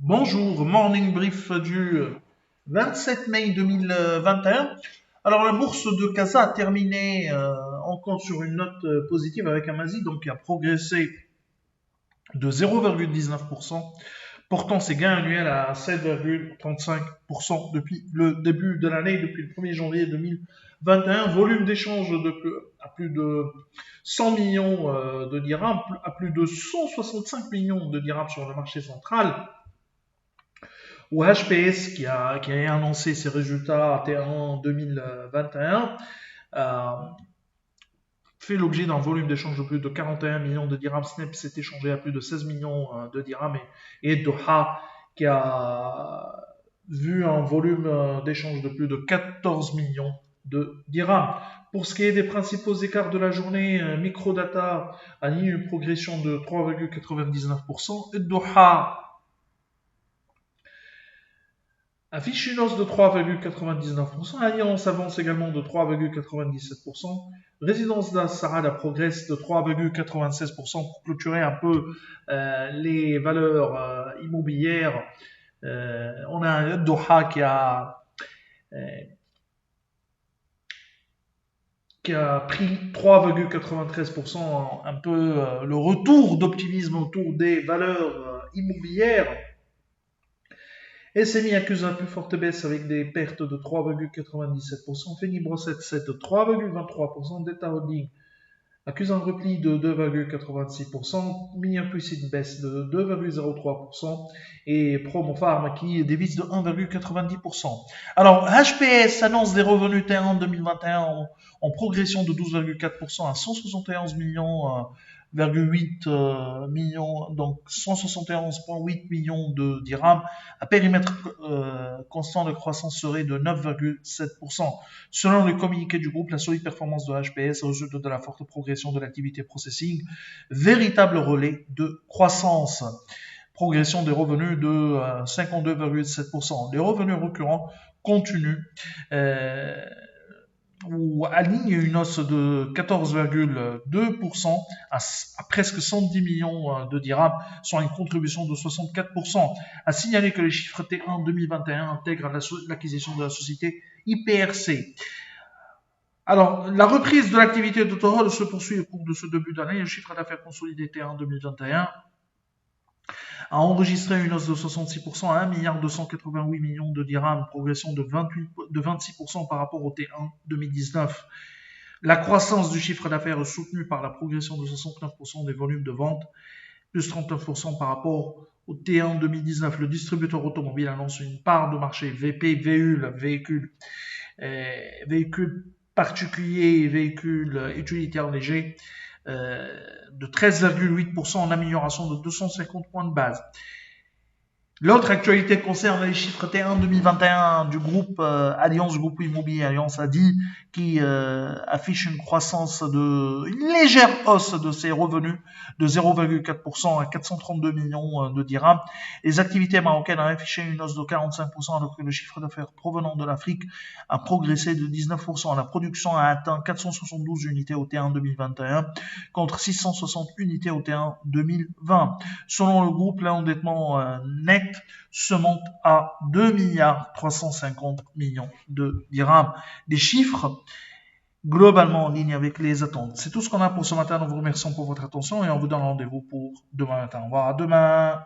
Bonjour, morning brief du 27 mai 2021. Alors la bourse de Casa a terminé encore sur une note positive avec Amazi, donc qui a progressé de 0,19%, portant ses gains annuels à 7,35% depuis le début de l'année, depuis le 1er janvier 2021. Volume d'échange à plus de 100 millions de dirhams, à plus de 165 millions de dirhams sur le marché central, ou HPS qui a annoncé ses résultats en 2021, euh, fait l'objet d'un volume d'échange de plus de 41 millions de dirhams. Snap s'est échangé à plus de 16 millions de dirhams et Doha qui a vu un volume d'échange de plus de 14 millions de dirhams. Pour ce qui est des principaux écarts de la journée, Microdata a ligne une progression de 3,99%, Doha affiche une hausse de 3,99%. Alliance avance également de 3,97%. Résidence d'Al-Sarada progresse de 3,96% pour clôturer un peu les valeurs immobilières. On a un Doha euh, qui a pris 3,93%, un peu le retour d'optimisme autour des valeurs immobilières. SMI accuse la plus forte baisse avec des pertes de 3,97%. Fenibro 77 de 3,23%. Delta Holding accuse un repli de 2,86%. Miniapuis une baisse de 2,03%. Et Promopharm qui dévisse de 1,90%. Alors, HPS annonce des revenus T1 2021 en progression de 12,4% à 171 millions. 8 millions, donc 171,8 millions de dirhams. À périmètre constant de croissance serait de 9,7%. Selon le communiqué du groupe, la solide performance de HPS résulte de la forte progression de l'activité processing, véritable relais de croissance. Progression des revenus de 52,7%. Les revenus récurrents continuent ou aligne une hausse de 14,2% à presque 110 millions de dirhams, soit une contribution de 64%. À signaler que les chiffres T1 2021 intègrent l'acquisition de la société IPRC. Alors, la reprise de l'activité de Total se poursuit au cours de ce début d'année. Le chiffre d'affaires consolidé T1 2021 a enregistré une hausse de 66% à 1,288 milliard de dirhams, progression de 26% par rapport au T1 2019. La croissance du chiffre d'affaires est soutenue par la progression de 69% des volumes de vente, plus 39% par rapport au T1 2019. Le distributeur automobile annonce une part de marché VP, véhicules particuliers et véhicules utilitaires légers de 13,8% en amélioration de 250 points de base. L'autre actualité concerne les chiffres T1 2021 du groupe Alliance, du groupe immobilier Alliance a dit, qui affiche une légère hausse de ses revenus de 0,4% à 432 millions de dirhams. Les activités marocaines ont affiché une hausse de 45% alors que le chiffre d'affaires provenant de l'Afrique a progressé de 19%. La production a atteint 472 unités au T1 2021 contre 660 unités au T1 2020. Selon le groupe, l'endettement net se monte à 2,350 milliards de dirhams. Des chiffres globalement en ligne avec les attentes. C'est tout ce qu'on a pour ce matin. Nous vous remercions pour votre attention et on vous donne rendez-vous pour demain matin. Au revoir, à demain.